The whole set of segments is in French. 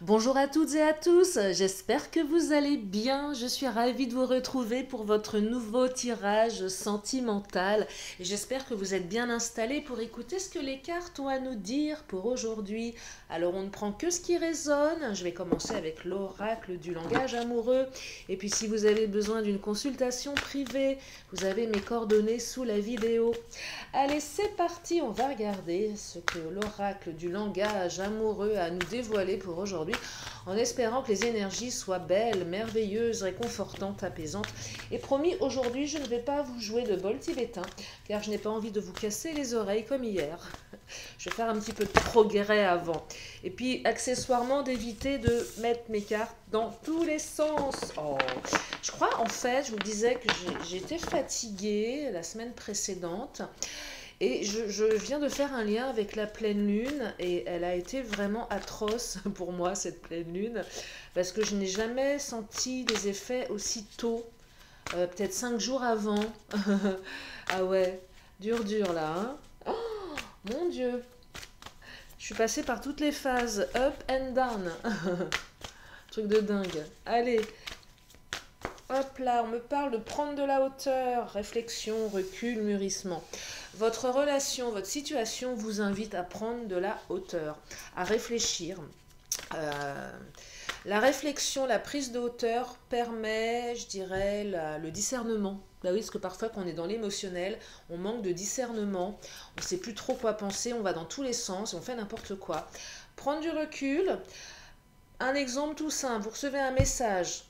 Bonjour à toutes et à tous, j'espère que vous allez bien. Je suis ravie de vous retrouver pour votre nouveau tirage sentimental et j'espère que vous êtes bien installés pour écouter ce que les cartes ont à nous dire pour aujourd'hui. Alors on ne prend que ce qui résonne. Je vais commencer avec l'oracle du langage amoureux et puis si vous avez besoin d'une consultation privée, vous avez mes coordonnées sous la vidéo. Allez, c'est parti, on va regarder ce que l'oracle du langage amoureux a à nous dévoiler pour aujourd'hui, en espérant que les énergies soient belles, merveilleuses, réconfortantes, apaisantes. Et promis, aujourd'hui, je ne vais pas vous jouer de bol tibétain, car je n'ai pas envie de vous casser les oreilles comme hier. Je vais faire un petit peu de progrès avant. Et puis, accessoirement, d'éviter de mettre mes cartes dans tous les sens. Oh. Je crois, en fait, je vous disais que j'étais fatiguée la semaine précédente. Et je viens de faire un lien avec la pleine lune et elle a été vraiment atroce pour moi, cette pleine lune, parce que je n'ai jamais senti des effets aussi tôt, peut-être 5 jours avant. Ah ouais, dur là, hein. Oh, mon Dieu, je suis passée par toutes les phases, up and down. Truc de dingue. Allez, hop là, on me parle de prendre de la hauteur, réflexion, recul, mûrissement. Votre relation, votre situation vous invite à prendre de la hauteur, à réfléchir. Euh, la réflexion, la prise de hauteur permet, je dirais, le discernement. Bah oui, parce que parfois quand on est dans l'émotionnel, on manque de discernement, on ne sait plus trop quoi penser, on va dans tous les sens, on fait n'importe quoi. Prendre du recul, un exemple tout simple, vous recevez un message,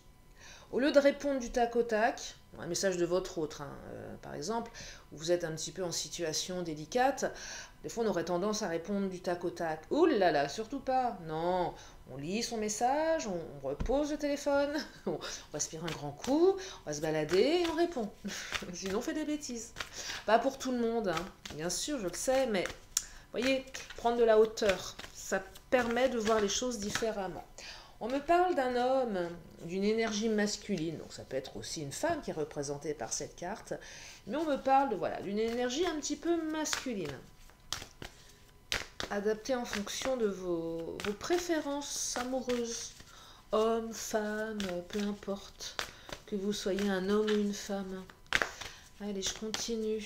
au lieu de répondre du tac au tac, un message de votre autre, hein, par exemple, où vous êtes un petit peu en situation délicate, des fois on aurait tendance à répondre du tac au tac. Ouh là là, surtout pas. Non, on lit son message, on repose le téléphone, on respire un grand coup, on va se balader et on répond. Sinon on fait des bêtises. Pas pour tout le monde, hein. Bien sûr, je le sais, mais voyez, prendre de la hauteur, ça permet de voir les choses différemment. On me parle d'un homme, d'une énergie masculine, donc ça peut être aussi une femme qui est représentée par cette carte, mais on me parle de voilà, d'une énergie un petit peu masculine, adaptée en fonction de vos préférences amoureuses, homme, femme, peu importe, que vous soyez un homme ou une femme. Allez, je continue.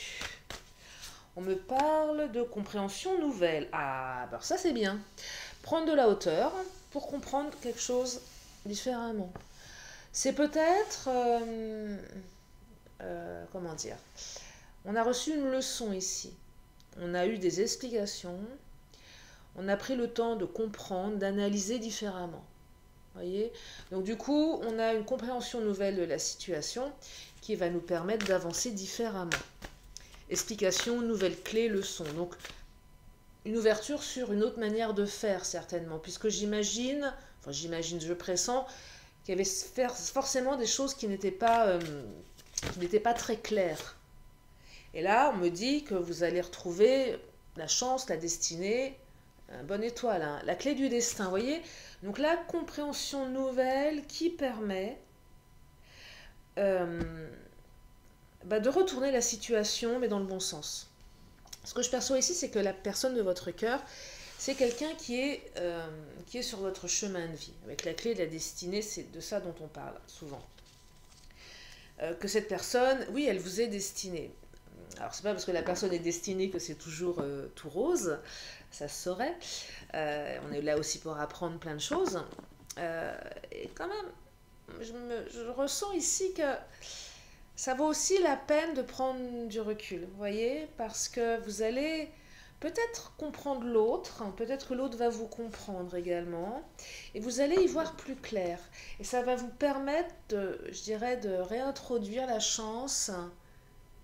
On me parle de compréhension nouvelle. Ah, alors ça c'est bien. Prendre de la hauteur pour comprendre quelque chose différemment. C'est peut-être, comment dire, on a reçu une leçon ici. On a eu des explications. On a pris le temps de comprendre, d'analyser différemment. Voyez. Donc du coup, on a une compréhension nouvelle de la situation qui va nous permettre d'avancer différemment. Explication, nouvelle clé, leçon. Donc une ouverture sur une autre manière de faire certainement, puisque je pressens qu'il y avait forcément des choses qui n'étaient pas très claires. Et là, on me dit que vous allez retrouver la chance, la destinée, une bonne étoile, hein, la clé du destin, vous voyez. Donc la compréhension nouvelle qui permet de retourner la situation, mais dans le bon sens. Ce que je perçois ici, c'est que la personne de votre cœur, c'est quelqu'un qui est sur votre chemin de vie. Avec la clé de la destinée, c'est de ça dont on parle souvent. Que cette personne, oui, elle vous est destinée. Alors, c'est pas parce que la personne est destinée que c'est toujours tout rose, ça se saurait. On est là aussi pour apprendre plein de choses. Et quand même, je ressens ici que ça vaut aussi la peine de prendre du recul, vous voyez, parce que vous allez peut-être comprendre l'autre, peut-être que l'autre va vous comprendre également, et vous allez y voir plus clair. Et ça va vous permettre, je dirais, de réintroduire la chance,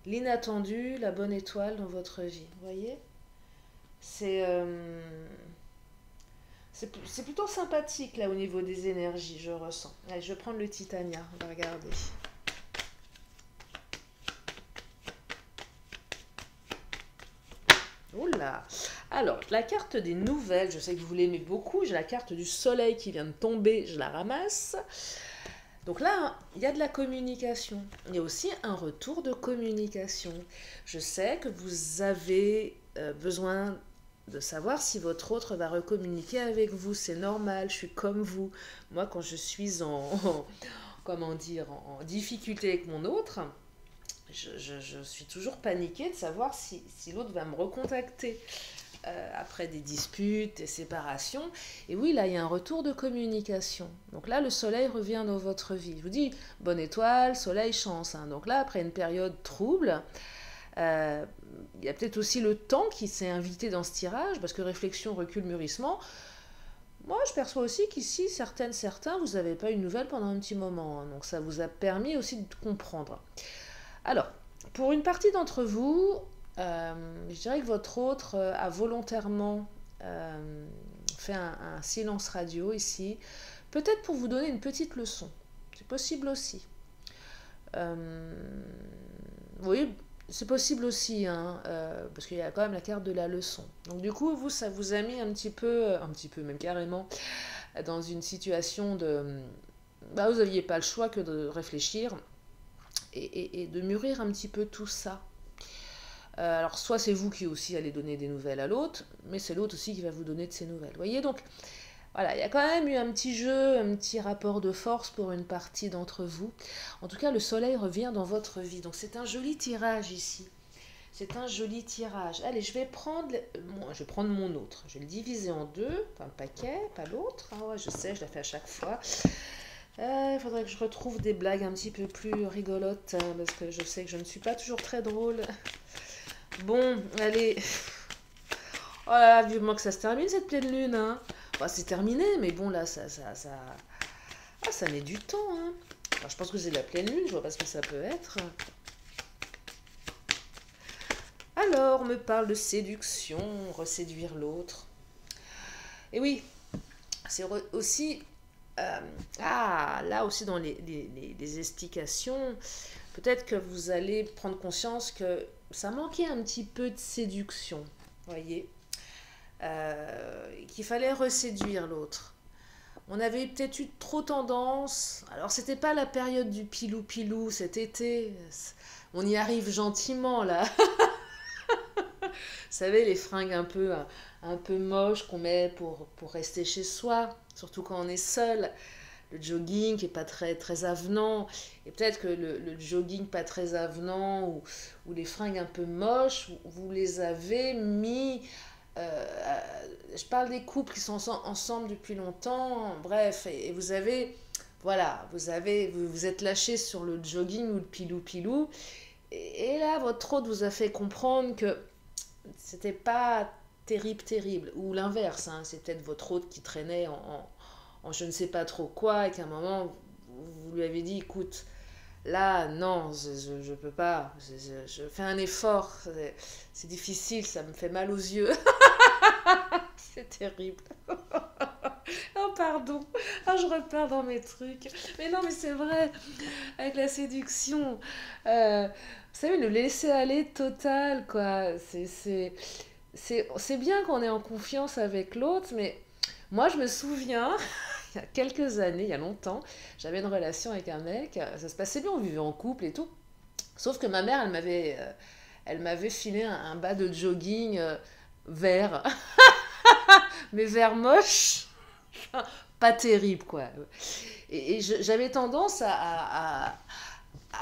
l'inattendu, la bonne étoile dans votre vie, vous voyez. C'est plutôt sympathique là au niveau des énergies, je ressens. Allez, je vais prendre le Titania, on va regarder. Oula. Alors, la carte des nouvelles, je sais que vous l'aimez beaucoup, j'ai la carte du soleil qui vient de tomber, je la ramasse. Donc là, il y a de la communication. Il y a aussi un retour de communication. Je sais que vous avez besoin de savoir si votre autre va recommuniquer avec vous. C'est normal, je suis comme vous. Moi, quand je suis comment dire, en difficulté avec mon autre, je suis toujours paniquée de savoir si l'autre va me recontacter après des disputes, des séparations. Et oui, là, il y a un retour de communication. Donc là, le soleil revient dans votre vie. Je vous dis, bonne étoile, soleil, chance. Hein. Donc là, après une période trouble, il y a peut-être aussi le temps qui s'est invité dans ce tirage, parce que réflexion, recul, mûrissement. Moi, je perçois aussi qu'ici, certains, vous n'avez pas eu de nouvelles pendant un petit moment. Hein. Donc ça vous a permis aussi de comprendre. Alors, pour une partie d'entre vous, je dirais que votre autre a volontairement fait un silence radio ici, peut-être pour vous donner une petite leçon. C'est possible aussi. Oui, c'est possible aussi, hein, parce qu'il y a quand même la carte de la leçon. Donc du coup, vous, ça vous a mis un petit peu, même carrément, dans une situation de... Bah, vous n'aviez pas le choix que de réfléchir et de mûrir un petit peu tout ça. Alors soit c'est vous qui aussi allez donner des nouvelles à l'autre, mais c'est l'autre aussi qui va vous donner de ses nouvelles. Vous voyez, donc voilà, il y a quand même eu un petit jeu, un petit rapport de force pour une partie d'entre vous. En tout cas, le soleil revient dans votre vie, donc c'est un joli tirage ici. C'est un joli tirage. Allez, je vais prendre mon autre. Je vais le diviser en deux, enfin le paquet, pas l'autre. Ah ouais, je sais, je la fais à chaque fois. Il faudrait que je retrouve des blagues un petit peu plus rigolotes, hein, parce que je sais que je ne suis pas toujours très drôle. Bon, allez. Oh là là, vivement que ça se termine cette pleine lune. Hein. Bah, c'est terminé, mais bon, là, Ah, ça met du temps. Hein. Alors, je pense que c'est de la pleine lune, je vois pas ce que ça peut être. Alors, on me parle de séduction, reséduire l'autre. Et oui, c'est aussi... là aussi dans les explications, peut-être que vous allez prendre conscience que ça manquait un petit peu de séduction, voyez, qu'il fallait reséduire l'autre. On avait peut-être eu trop tendance, alors c'était pas la période du pilou-pilou cet été, on y arrive gentiment là. Vous savez, les fringues un peu moches qu'on met pour rester chez soi, surtout quand on est seul. Le jogging qui n'est pas très avenant. Et peut-être que le jogging pas très avenant ou les fringues un peu moches, vous les avez mis... je parle des couples qui sont ensemble depuis longtemps. Bref, et vous avez... Voilà, vous êtes lâché sur le jogging ou le pilou-pilou. Et là, votre hôte vous a fait comprendre que c'était pas terrible, ou l'inverse, hein, c'est peut-être votre hôte qui traînait en je ne sais pas trop quoi, et qu'à un moment, vous lui avez dit, écoute, là, non, je peux pas, je fais un effort, c'est difficile, ça me fait mal aux yeux. C'est terrible. Oh, pardon. Oh, je repars dans mes trucs. Mais non, mais c'est vrai, avec la séduction. Vous savez, le laisser-aller total, quoi. C'est bien qu'on est en confiance avec l'autre, mais moi, je me souviens, il y a quelques années, il y a longtemps, j'avais une relation avec un mec, ça se passait bien, on vivait en couple et tout. Sauf que ma mère, elle m'avait filé un bas de jogging vert, mais vert moche, pas terrible, quoi. Et j'avais tendance à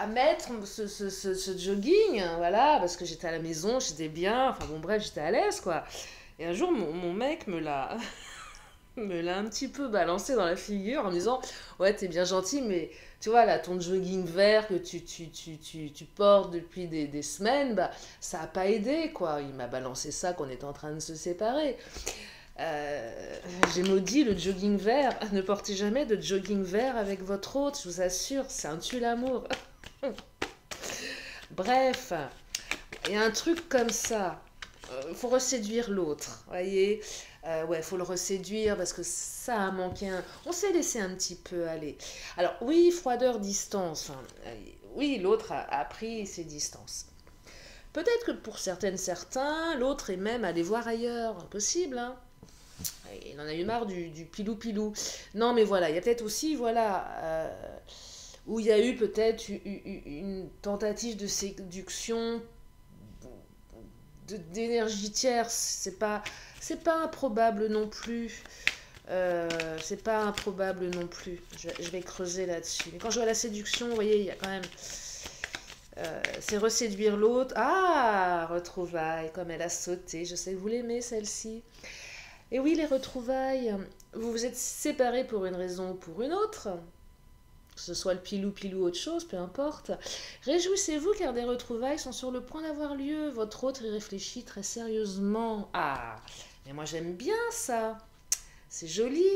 mettre ce jogging, voilà, parce que j'étais à la maison, j'étais bien, enfin bon, bref, j'étais à l'aise, quoi. Et un jour, mon mec me l'a un petit peu balancé dans la figure en me disant, ouais, t'es bien gentil, mais tu vois, là, ton jogging vert que tu portes depuis des semaines, bah, ça n'a pas aidé, quoi. Il m'a balancé ça qu'on était en train de se séparer. J'ai maudit le jogging vert. Ne portez jamais de jogging vert avec votre hôte, je vous assure, c'est un tue-l'amour. Bref, et un truc comme ça, faut reséduire l'autre, voyez. Ouais, faut le reséduire parce que ça a manqué on s'est laissé un petit peu aller. Alors oui, froideur, distance. Hein. Oui, l'autre a pris ses distances. Peut-être que pour certains, l'autre est même allé voir ailleurs. Possible, hein. Il en a eu marre du pilou-pilou. Non, mais voilà, il y a peut-être aussi, voilà, où il y a eu peut-être une tentative de séduction d'énergie tierce, c'est pas improbable non plus. C'est pas improbable non plus. Je vais creuser là-dessus. Mais quand je vois la séduction, vous voyez, il y a quand même... c'est reséduire l'autre. Ah, retrouvailles, comme elle a sauté. Je sais que vous l'aimez, celle-ci. Et oui, les retrouvailles, vous vous êtes séparés pour une raison ou pour une autre. Que ce soit le pilou-pilou ou autre chose, peu importe. Réjouissez-vous car des retrouvailles sont sur le point d'avoir lieu. Votre autre y réfléchit très sérieusement. Ah, mais moi j'aime bien ça. C'est joli.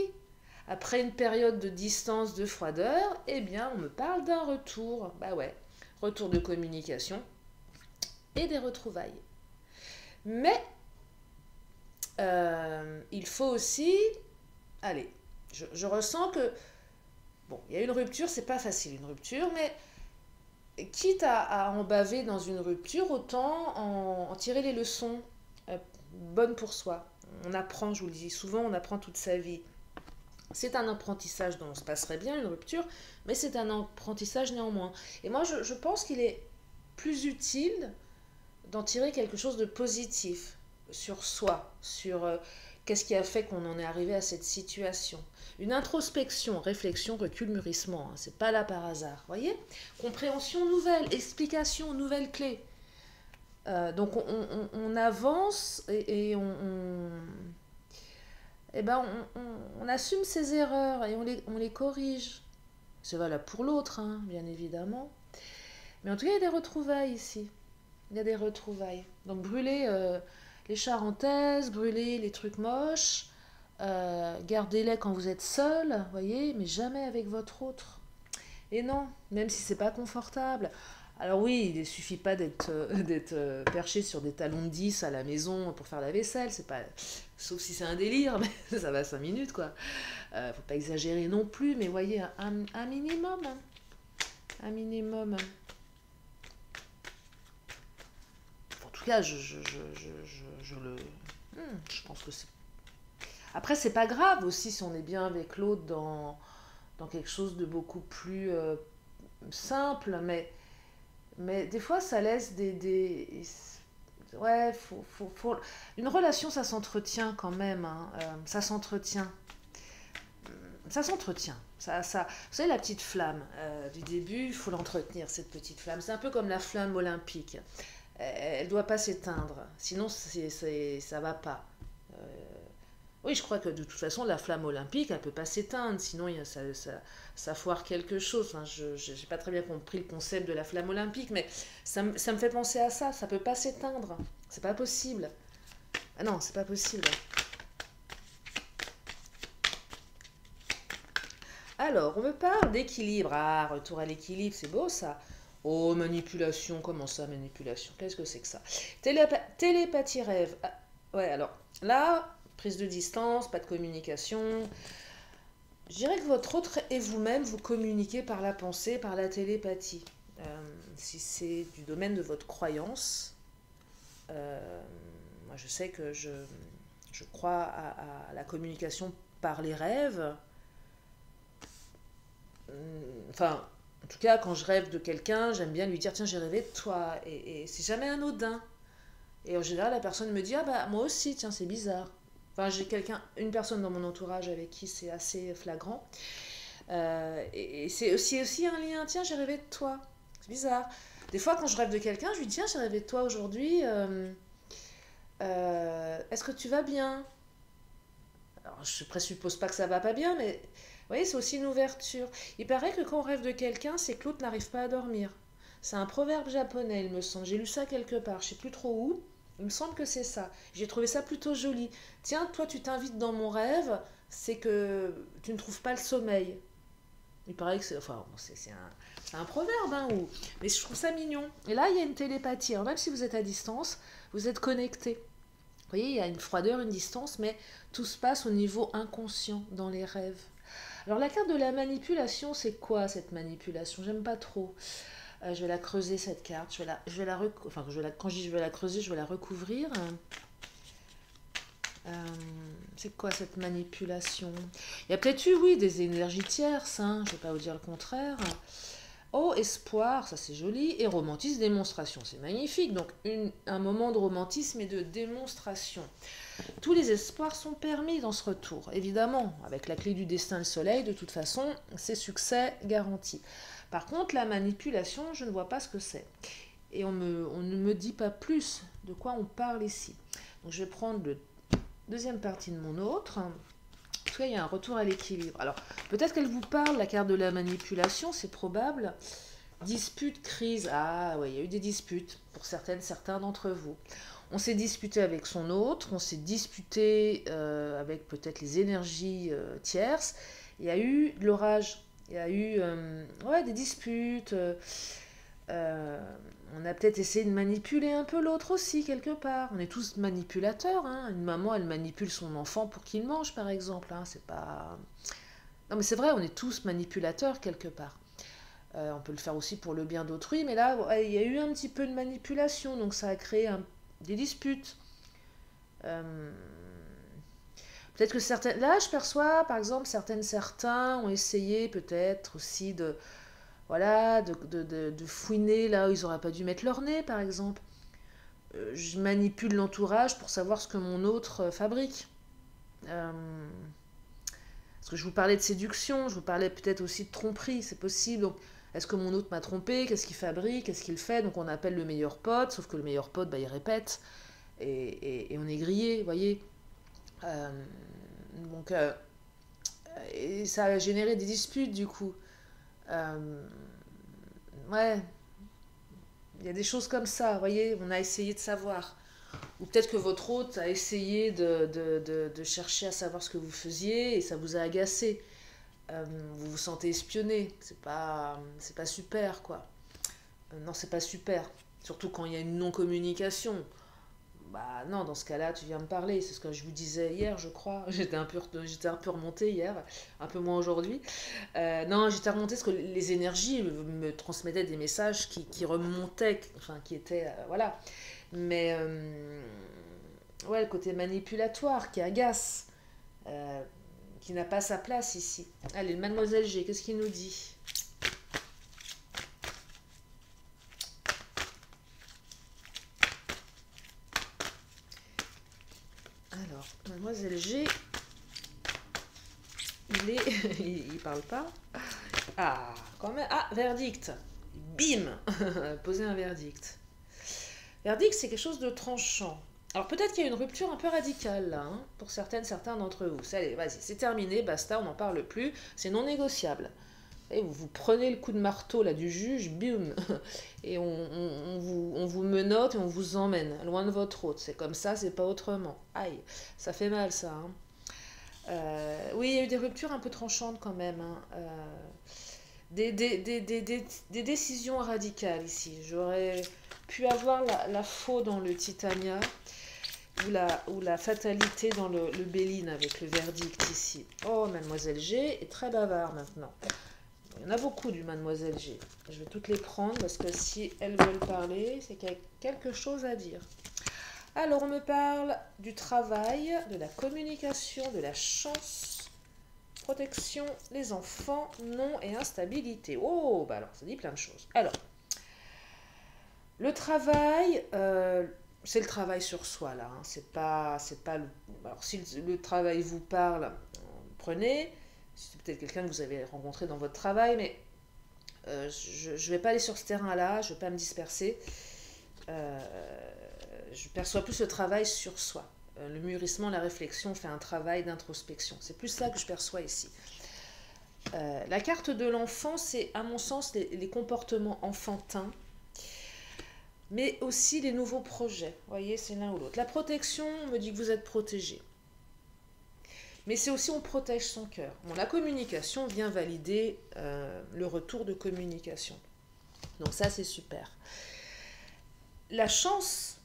Après une période de distance, de froideur, eh bien on me parle d'un retour. Bah ouais, retour de communication et des retrouvailles. Mais il faut aussi... Allez, je ressens que... Bon, il y a une rupture, c'est pas facile une rupture, mais quitte à en baver dans une rupture, autant en tirer les leçons bonnes pour soi. On apprend, je vous le dis souvent, on apprend toute sa vie. C'est un apprentissage dont on se passerait bien, une rupture, mais c'est un apprentissage néanmoins. Et moi, je pense qu'il est plus utile d'en tirer quelque chose de positif sur soi, sur qu'est-ce qui a fait qu'on en est arrivé à cette situation. Une introspection, réflexion, recul, mûrissement, hein, c'est pas là par hasard, voyez. Compréhension nouvelle, explication, nouvelle clé. Donc on avance et eh ben on assume ses erreurs et on les corrige. C'est valable pour l'autre, hein, bien évidemment. Mais en tout cas, il y a des retrouvailles ici. Il y a des retrouvailles. Donc brûler les charentaises, brûler les trucs moches, gardez-les quand vous êtes seul, voyez, mais jamais avec votre autre. Et non, même si c'est pas confortable. Alors oui, il ne suffit pas d'être perché sur des talons de 10 à la maison pour faire la vaisselle, c'est pas, sauf si c'est un délire, mais ça va 5 minutes quoi. Faut pas exagérer non plus, mais voyez, un minimum. Hein. Un minimum. En tout cas, je pense que c'est... Après, c'est pas grave aussi si on est bien avec l'autre dans quelque chose de beaucoup plus simple, mais des fois, ça laisse ouais, une relation, ça s'entretient quand même, hein, ça s'entretient. Ça s'entretient. Vous savez, la petite flamme du début, il faut l'entretenir, cette petite flamme. C'est un peu comme la flamme olympique. Elle ne doit pas s'éteindre, sinon ça va pas. Euh, oui, je crois que de toute façon, la flamme olympique, elle peut pas s'éteindre, sinon ça foire quelque chose. Enfin, je n'ai pas très bien compris le concept de la flamme olympique, mais ça me fait penser à ça. Ça peut pas s'éteindre, c'est pas possible. Ah non, c'est pas possible. Alors, on me parle d'équilibre. Ah, retour à l'équilibre, c'est beau ça. Oh, manipulation, comment ça, manipulation? Qu'est-ce que c'est que ça? Télépathie rêve. Ah, ouais, alors, là, prise de distance, pas de communication. Je dirais que votre autre et vous-même, vous communiquez par la pensée, par la télépathie. Si c'est du domaine de votre croyance, moi je sais que je crois à la communication par les rêves. Enfin, en tout cas, quand je rêve de quelqu'un, j'aime bien lui dire, tiens, j'ai rêvé de toi. Et c'est jamais anodin. Et en général, la personne me dit, ah bah moi aussi, tiens, c'est bizarre. Enfin, j'ai une personne dans mon entourage avec qui c'est assez flagrant. Et c'est aussi un lien, tiens, j'ai rêvé de toi. C'est bizarre. Des fois, quand je rêve de quelqu'un, je lui dis, tiens, j'ai rêvé de toi aujourd'hui. Est-ce que tu vas bien? Alors, je présuppose pas que ça va pas bien, mais vous voyez, c'est aussi une ouverture. Il paraît que quand on rêve de quelqu'un, c'est que l'autre n'arrive pas à dormir. C'est un proverbe japonais, il me semble. J'ai lu ça quelque part, je sais plus trop où. Il me semble que c'est ça. J'ai trouvé ça plutôt joli. Tiens, toi, tu t'invites dans mon rêve, c'est que tu ne trouves pas le sommeil. Il paraît que c'est... Enfin, c'est un proverbe, hein, mais je trouve ça mignon. Et là, il y a une télépathie. Alors, même si vous êtes à distance, vous êtes connectés. Vous voyez, il y a une froideur, une distance, mais tout se passe au niveau inconscient, dans les rêves. Alors, la carte de la manipulation, c'est quoi, cette manipulation? J'aime pas trop. Je vais la creuser, cette carte. Quand je dis je vais la creuser, je vais la recouvrir. C'est quoi cette manipulation? Il y a peut-être eu, oui, des énergies tierces, hein, je ne vais pas vous dire le contraire. Oh, espoir, ça c'est joli. Et romantisme, démonstration, c'est magnifique. Donc un moment de romantisme et de démonstration. Tous les espoirs sont permis dans ce retour. Évidemment, avec la clé du destin, le soleil, de toute façon, c'est succès garanti. Par contre, la manipulation, je ne vois pas ce que c'est. Et on ne me dit pas plus de quoi on parle ici. Donc je vais prendre la deuxième partie de mon autre. En tout cas, il y a un retour à l'équilibre. Alors, peut-être qu'elle vous parle, la carte de la manipulation, c'est probable. Dispute, crise. Ah, oui, il y a eu des disputes pour certains d'entre vous. On s'est disputé avec son autre, on s'est disputé avec peut-être les énergies tierces. Il y a eu de l'orage, il y a eu des disputes. On a peut-être essayé de manipuler un peu l'autre aussi, quelque part. On est tous manipulateurs. Hein. Une maman, elle manipule son enfant pour qu'il mange, par exemple. Hein. C'est pas... Non, mais c'est vrai, on est tous manipulateurs, quelque part. On peut le faire aussi pour le bien d'autrui, mais là, ouais, il y a eu un petit peu de manipulation, donc ça a créé des disputes. Peut-être que certains... Là, je perçois, par exemple, certains ont essayé peut-être aussi de fouiner là où ils n'auraient pas dû mettre leur nez, par exemple. Je manipule l'entourage pour savoir ce que mon autre fabrique. Parce que je vous parlais de séduction, je vous parlais peut-être aussi de tromperie, c'est possible. Donc, est-ce que mon autre m'a trompé? Qu'est-ce qu'il fabrique? Qu'est-ce qu'il fait? Donc on appelle le meilleur pote, sauf que le meilleur pote, il répète. Et on est grillé, vous voyez. Euh, donc, et ça a généré des disputes, du coup. Ouais, il y a des choses comme ça, vous voyez, on a essayé de savoir. Ou peut-être que votre hôte a essayé de chercher à savoir ce que vous faisiez et ça vous a agacé. Vous vous sentez espionné, c'est pas super, quoi. Non, c'est pas super. Surtout quand il y a une non-communication. Bah non, dans ce cas-là, tu viens me parler. C'est ce que je vous disais hier, je crois. J'étais un peu remontée hier, un peu moins aujourd'hui. Non, j'étais remontée parce que les énergies me transmettaient des messages qui remontaient, enfin qui étaient... voilà. Mais ouais, le côté manipulatoire qui agace, qui n'a pas sa place ici. Allez, Mademoiselle G, qu'est-ce qu'il nous dit? Alors, Mademoiselle G, il parle pas. Ah, quand même. Ah, verdict. Bim. Poser un verdict. Verdict, c'est quelque chose de tranchant. Alors peut-être qu'il y a une rupture un peu radicale là, hein, pour certains d'entre vous. Allez, vas-y, c'est terminé, basta, on n'en parle plus, c'est non négociable. Et vous prenez le coup de marteau là du juge, bim, et on vous menotte et on vous emmène loin de votre hôte. C'est comme ça, c'est pas autrement. Aïe, ça fait mal ça. Hein. Oui, il y a eu des ruptures un peu tranchantes quand même. Hein. Des décisions radicales ici. J'aurais pu avoir la faux dans le Titania ou la fatalité dans le Béline avec le verdict ici. Oh, Mademoiselle G est très bavard maintenant. Il y en a beaucoup du Mademoiselle G. Je vais toutes les prendre parce que si elles veulent parler, c'est qu'il y a quelque chose à dire. Alors, on me parle du travail, de la communication, de la chance, protection, les enfants, non et instabilité. Oh, bah alors, ça dit plein de choses. Alors, le travail, c'est le travail sur soi, là. Hein. C'est pas alors, si le travail vous parle, prenez. C'est peut-être quelqu'un que vous avez rencontré dans votre travail, mais je ne vais pas aller sur ce terrain-là, je ne vais pas me disperser. Je perçois plus le travail sur soi. Le mûrissement, la réflexion fait un travail d'introspection. C'est plus ça que je perçois ici. La carte de l'enfant, c'est à mon sens les comportements enfantins, mais aussi les nouveaux projets. Vous voyez, c'est l'un ou l'autre. La protection, on me dit que vous êtes protégé. Mais c'est aussi on protège son cœur. Bon, la communication vient valider le retour de communication. Donc ça, c'est super. La chance,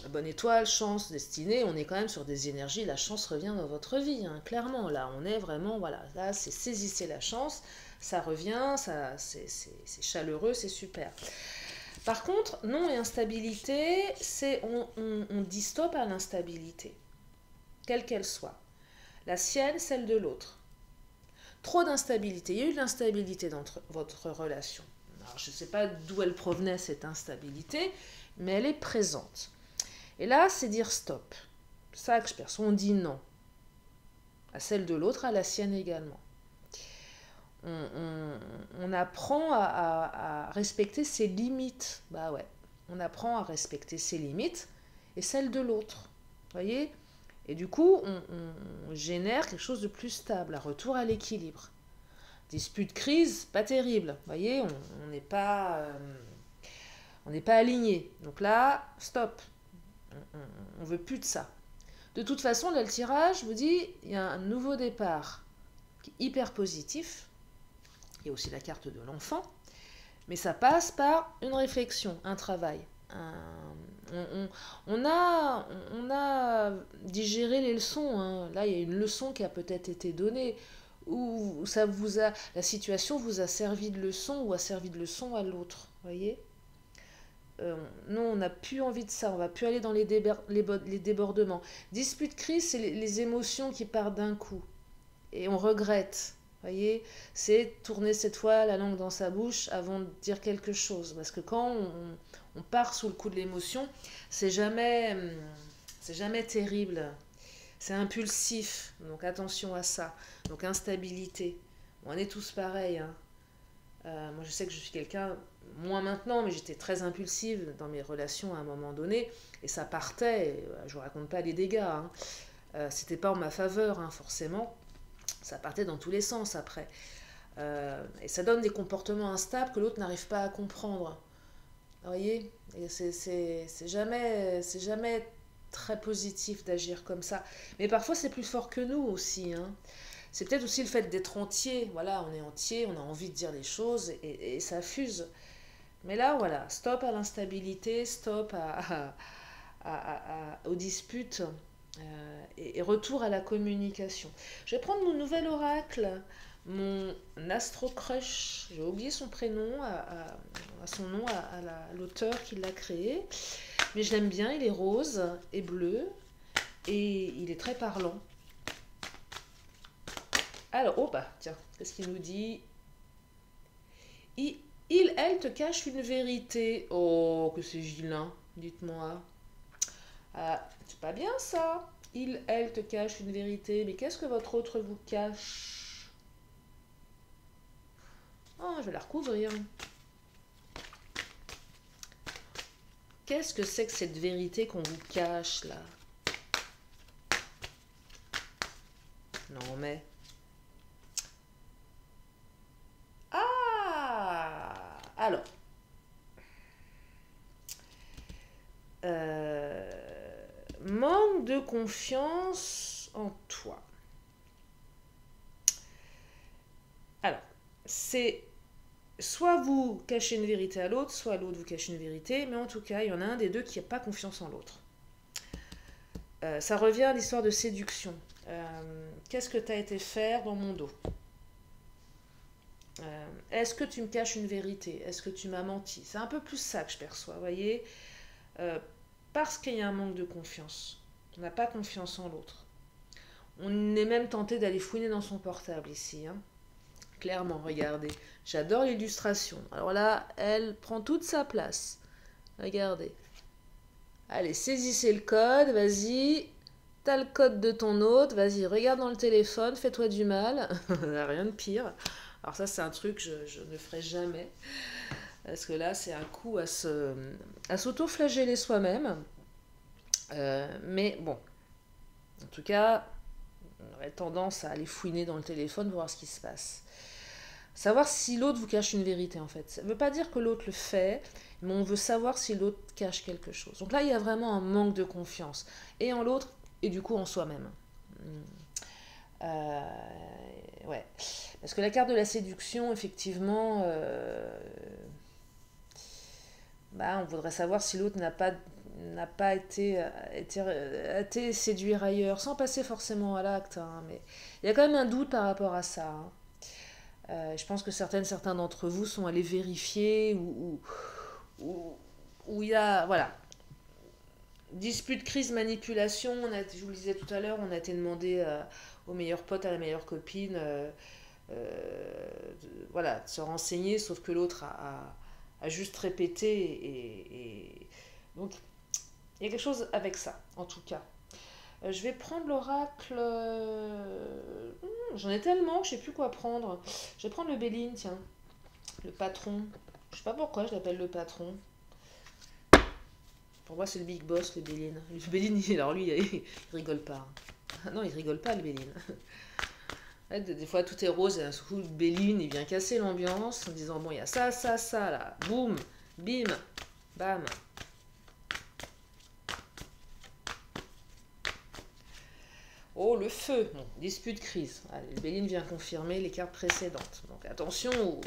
la bonne étoile, chance, destinée, on est quand même sur des énergies, la chance revient dans votre vie, hein, clairement. Là, on est vraiment, voilà, là, c'est saisissez la chance, ça revient, c'est chaleureux, c'est super. Par contre, non et instabilité, c'est on dit stop à l'instabilité, quelle qu'elle soit. La sienne, celle de l'autre. Trop d'instabilité. Il y a eu de l'instabilité dans votre relation. Alors, je ne sais pas d'où elle provenait, cette instabilité, mais elle est présente. Et là, c'est dire stop. Ça que je perçois, on dit non. À celle de l'autre, à la sienne également. On apprend à respecter ses limites. Bah ouais, on apprend à respecter ses limites et celles de l'autre. Voyez? Et du coup, on génère quelque chose de plus stable, un retour à l'équilibre. Dispute, crise, pas terrible. Voyez, on n'est pas, aligné. Donc là, stop. On veut plus de ça. De toute façon, là, le tirage vous dit, il y a un nouveau départ qui est hyper positif. Il y a aussi la carte de l'enfant. Mais ça passe par une réflexion, un travail. On a digéré les leçons. Hein. Là, il y a une leçon qui a peut-être été donnée. Ou la situation vous a servi de leçon ou a servi de leçon à l'autre. Voyez, non, on n'a plus envie de ça, on va plus aller dans les débordements. Dispute, crise, c'est les émotions qui partent d'un coup. Et on regrette. Voyez, c'est tourner cette fois la langue dans sa bouche avant de dire quelque chose. Parce que quand on part sous le coup de l'émotion, c'est jamais terrible. C'est impulsif, donc attention à ça. Donc instabilité. On est tous pareils. Hein. Moi, je sais que je suis quelqu'un, moins maintenant, mais j'étais très impulsive dans mes relations à un moment donné. Et ça partait, et, je ne vous raconte pas les dégâts. Hein. C'était pas en ma faveur, hein, forcément. Ça partait dans tous les sens après. Et ça donne des comportements instables que l'autre n'arrive pas à comprendre. Vous voyez, et c'est jamais très positif d'agir comme ça. Mais parfois, c'est plus fort que nous aussi. Hein. C'est peut-être aussi le fait d'être entier. Voilà, on est entier, on a envie de dire les choses et ça fuse. Mais là, voilà, stop à l'instabilité, stop aux disputes et retour à la communication. Je vais prendre mon nouvel oracle, mon Astro Crush. J'ai oublié son prénom, son nom, à l'auteur qui l'a créé. Mais je l'aime bien, il est rose et bleu et il est très parlant. Alors, oh bah, tiens, qu'est-ce qu'il nous dit? Elle te cache une vérité. Oh, que c'est vilain, dites-moi. Ah, c'est pas bien ça. Elle te cache une vérité. Mais qu'est-ce que votre autre vous cache? Oh, je vais la recouvrir. Qu'est-ce que c'est que cette vérité qu'on vous cache là? Non mais... Alors, manque de confiance en toi. Alors, c'est soit vous cachez une vérité à l'autre, soit l'autre vous cache une vérité, mais en tout cas, il y en a un des deux qui n'a pas confiance en l'autre. Ça revient à l'histoire de séduction. Qu'est-ce que tu as été faire dans mon dos? Est-ce que tu me caches une vérité? Est-ce que tu m'as menti? C'est un peu plus ça que je perçois, vous voyez, parce qu'il y a un manque de confiance. On n'a pas confiance en l'autre. On est même tenté d'aller fouiner dans son portable ici. Hein. Clairement, regardez. J'adore l'illustration. Alors là, elle prend toute sa place. Regardez. Allez, saisissez le code, vas-y. T'as le code de ton hôte, vas-y, regarde dans le téléphone, fais-toi du mal. Rien de pire. Alors ça, c'est un truc que je ne ferai jamais. Parce que là, c'est un coup à s'auto-flageller soi-même. Mais bon, en tout cas, on aurait tendance à aller fouiner dans le téléphone pour voir ce qui se passe. Savoir si l'autre vous cache une vérité, en fait. Ça ne veut pas dire que l'autre le fait, mais on veut savoir si l'autre cache quelque chose. Donc là, il y a vraiment un manque de confiance. Et en l'autre, et du coup en soi-même. Ouais. Parce que la carte de la séduction, effectivement, on voudrait savoir si l'autre n'a pas été séduire ailleurs, sans passer forcément à l'acte. Hein, mais il y a quand même un doute par rapport à ça. Hein. Je pense que certains d'entre vous sont allés vérifier où il y a... Voilà. Dispute, crise, manipulation. Je vous le disais tout à l'heure, on a été demandé au meilleur pote, à la meilleure copine... voilà, de se renseigner, sauf que l'autre a juste répété. Donc, il y a quelque chose avec ça, en tout cas. Je vais prendre l'oracle. J'en ai tellement que je ne sais plus quoi prendre. Je vais prendre le Béline, tiens. Le patron. Je sais pas pourquoi je l'appelle le patron. Pour moi, c'est le big boss, le Béline. Le Béline, alors lui, il rigole pas. Non, il rigole pas, le Béline. Des fois, tout est rose, et d'un coup, le Béline, il vient casser l'ambiance en disant, bon, il y a ça, ça, ça, là. Boum, bim, bam. Oh, le feu. Bon, dispute, crise. Allez, le Béline vient confirmer les cartes précédentes. Donc, attention au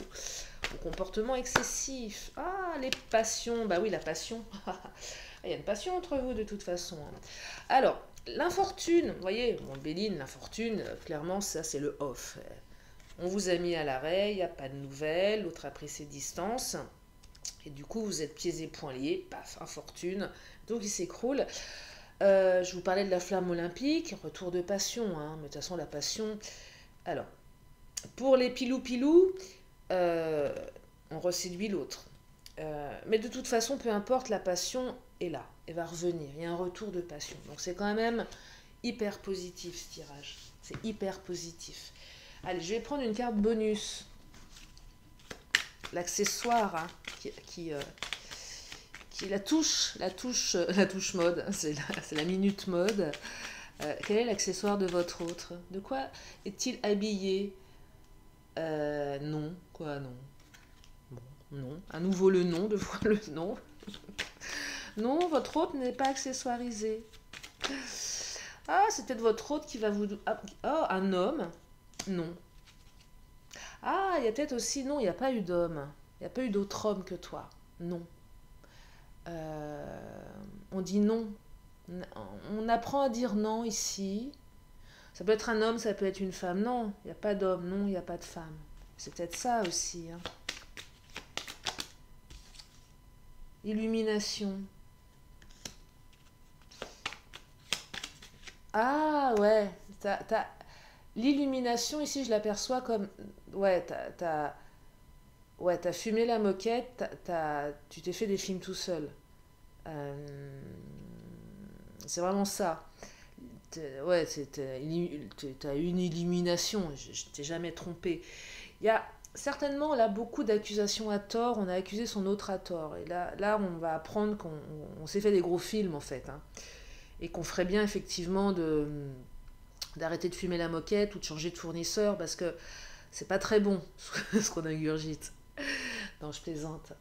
comportement excessif. Ah, les passions. Bah oui, la passion. Il y a une passion entre vous, de toute façon. Alors, l'infortune. Vous voyez, bon, Béline, l'infortune, clairement, ça, c'est le off. On vous a mis à l'arrêt, il n'y a pas de nouvelles, l'autre a pris ses distances. Et du coup, vous êtes pieds et poings liés. Paf, infortune. Donc, il s'écroule. Je vous parlais de la flamme olympique, retour de passion, hein, mais de toute façon la passion... Alors, pour les pilou-pilou, on reséduit l'autre. Mais de toute façon, peu importe, la passion est là, elle va revenir, il y a un retour de passion. Donc c'est quand même hyper positif ce tirage, c'est hyper positif. Allez, je vais prendre une carte bonus, l'accessoire, hein, qui la touche mode, c'est la minute mode. Quel est l'accessoire de votre autre? De quoi est-il habillé? Non, quoi, non. Bon, non. À nouveau le nom, deux fois le nom. Non, votre autre n'est pas accessoirisé. Ah, c'est peut-être votre autre qui va vous... Oh, un homme? Non. Ah, il y a peut-être aussi... Non, il n'y a pas eu d'homme. Il n'y a pas eu d'autre homme que toi. Non. On dit non. On apprend à dire non ici. Ça peut être un homme, ça peut être une femme. Non, il n'y a pas d'homme. Non, il n'y a pas de femme. C'est peut-être ça aussi. Hein. Illumination. Ah ouais. L'illumination ici, je l'aperçois comme... Ouais, t'as fumé la moquette, tu t'es fait des films tout seul. C'est vraiment ça. Ouais, t'as eu une illumination, je t'ai jamais trompé. Il y a certainement là beaucoup d'accusations à tort, on a accusé son autre à tort. Et là on va apprendre qu'on s'est fait des gros films en fait. Hein, et qu'on ferait bien effectivement d'arrêter de fumer la moquette ou de changer de fournisseur parce que c'est pas très bon ce qu'on ingurgite. Non, je plaisante.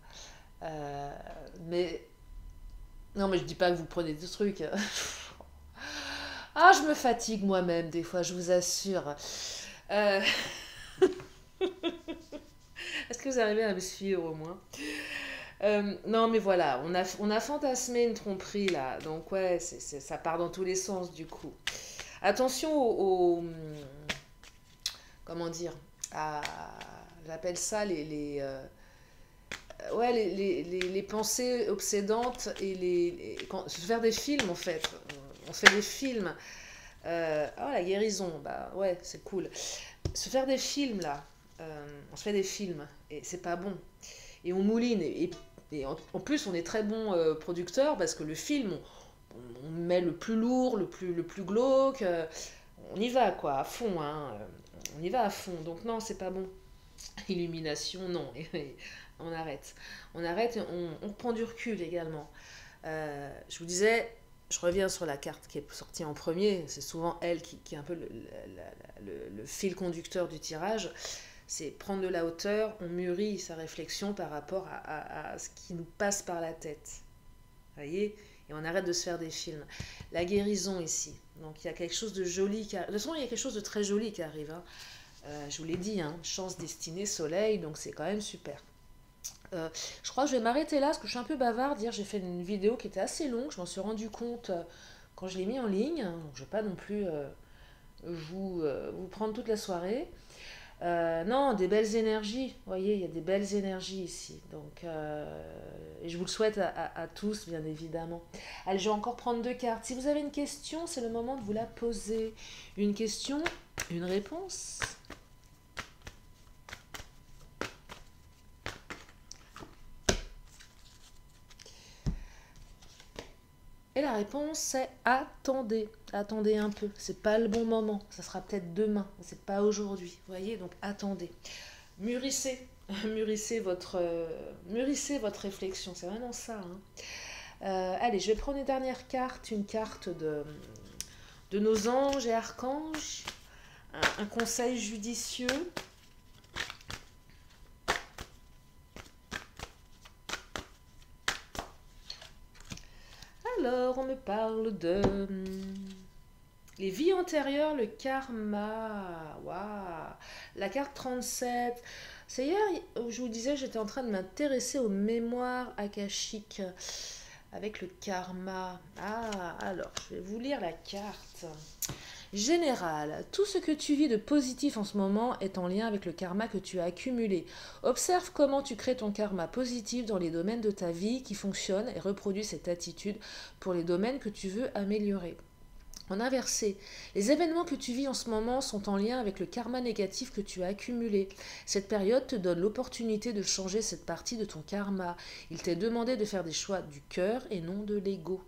Mais non, mais je dis pas que vous prenez des trucs. Ah, je me fatigue moi-même des fois, je vous assure. Euh, Est-ce que vous arrivez à me suivre au moins? Non, mais voilà, on a fantasmé une tromperie là, donc ouais, ça part dans tous les sens du coup. Attention comment dire, à, j'appelle ça ouais, les pensées obsédantes et se faire des films en fait. On se fait des films. Oh, la guérison, bah ouais, c'est cool. Se faire des films là, on se fait des films et c'est pas bon. Et on mouline. Et en plus, on est très bon producteur parce que le film, on met le plus lourd, le plus glauque. On y va quoi, à fond. Hein, on y va à fond. Donc non, c'est pas bon. Illumination, non. On arrête. On arrête et on reprend du recul également. Je vous disais, je reviens sur la carte qui est sortie en premier. C'est souvent elle qui est un peu le fil conducteur du tirage. C'est prendre de la hauteur, on mûrit sa réflexion par rapport à ce qui nous passe par la tête. Vous voyez? Et on arrête de se faire des films. La guérison ici. Donc il y a quelque chose de joli qui arrive. De toute façon, il y a quelque chose de très joli qui arrive. Hein. Je vous l'ai dit, hein, chance, destinée, soleil, donc c'est quand même super. Je crois que je vais m'arrêter là parce que je suis un peu bavarde. Hier, j'ai fait une vidéo qui était assez longue. Je m'en suis rendu compte quand je l'ai mis en ligne. Donc, je ne vais pas non plus vous prendre toute la soirée. Non, des belles énergies. Vous voyez, il y a des belles énergies ici. Donc, et je vous le souhaite à tous, bien évidemment. Allez, je vais encore prendre 2 cartes. Si vous avez une question, c'est le moment de vous la poser. Une question, une réponse. Et la réponse c'est attendez, attendez un peu, c'est pas le bon moment, ça sera peut-être demain, c'est pas aujourd'hui, vous voyez, donc attendez. Mûrissez, mûrissez votre réflexion, c'est vraiment ça. Hein. Allez, je vais prendre une dernière carte, une carte de nos anges et archanges, un conseil judicieux. Alors, on me parle de les vies antérieures, le karma. Waouh. La carte 37. C'est hier où je vous disais, j'étais en train de m'intéresser aux mémoires akashiques avec le karma. Ah, alors, je vais vous lire la carte. Général, tout ce que tu vis de positif en ce moment est en lien avec le karma que tu as accumulé. Observe comment tu crées ton karma positif dans les domaines de ta vie qui fonctionnent et reproduis cette attitude pour les domaines que tu veux améliorer. En inversé, les événements que tu vis en ce moment sont en lien avec le karma négatif que tu as accumulé. Cette période te donne l'opportunité de changer cette partie de ton karma. Il t'est demandé de faire des choix du cœur et non de l'ego.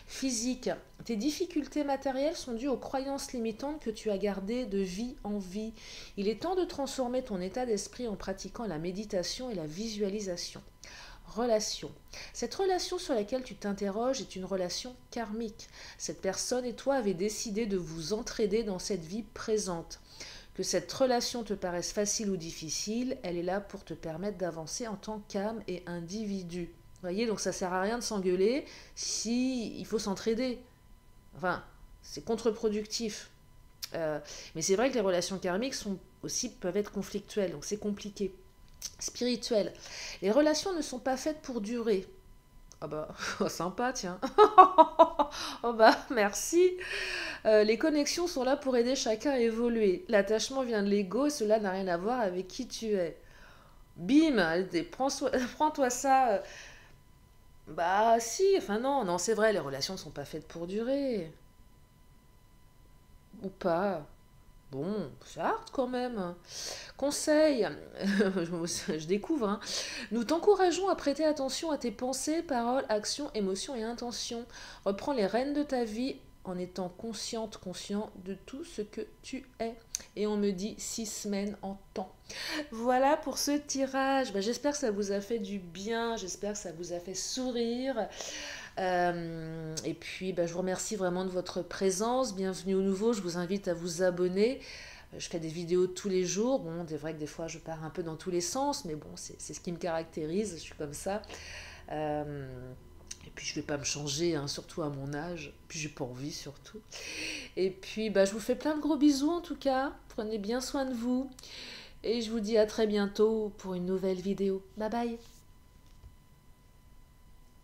Physique, tes difficultés matérielles sont dues aux croyances limitantes que tu as gardées de vie en vie. Il est temps de transformer ton état d'esprit en pratiquant la méditation et la visualisation. Relation. Cette relation sur laquelle tu t'interroges est une relation karmique. Cette personne et toi avez décidé de vous entraider dans cette vie présente. Que cette relation te paraisse facile ou difficile, elle est là pour te permettre d'avancer en tant qu'âme et individu. Vous voyez, donc ça sert à rien de s'engueuler si il faut s'entraider. Enfin, c'est contre-productif. Mais c'est vrai que les relations karmiques peuvent être conflictuelles, donc c'est compliqué. Spirituel. Les relations ne sont pas faites pour durer. Ah bah, sympa, tiens. Oh bah, merci. Les connexions sont là pour aider chacun à évoluer. L'attachement vient de l'ego et cela n'a rien à voir avec qui tu es. Bim, prends-toi ça. Bah si, enfin non, c'est vrai, les relations ne sont pas faites pour durer. Ou pas. Bon, c'est hard quand même. Conseil, je découvre, hein. Nous t'encourageons à prêter attention à tes pensées, paroles, actions, émotions et intentions. Reprends les rênes de ta vie en étant conscient de tout ce que tu es. Et on me dit 6 semaines en temps. Voilà pour ce tirage. J'espère que ça vous a fait du bien, j'espère que ça vous a fait sourire. Et puis, je vous remercie vraiment de votre présence. Bienvenue au nouveau, je vous invite à vous abonner. Je fais des vidéos tous les jours. Bon, c'est vrai que des fois, je pars un peu dans tous les sens, mais bon, c'est ce qui me caractérise. Je suis comme ça. Et puis, je ne vais pas me changer, hein, surtout à mon âge. Puis, j'ai pas envie, surtout. Et puis, je vous fais plein de gros bisous, en tout cas. Prenez bien soin de vous. Et je vous dis à très bientôt pour une nouvelle vidéo. Bye bye.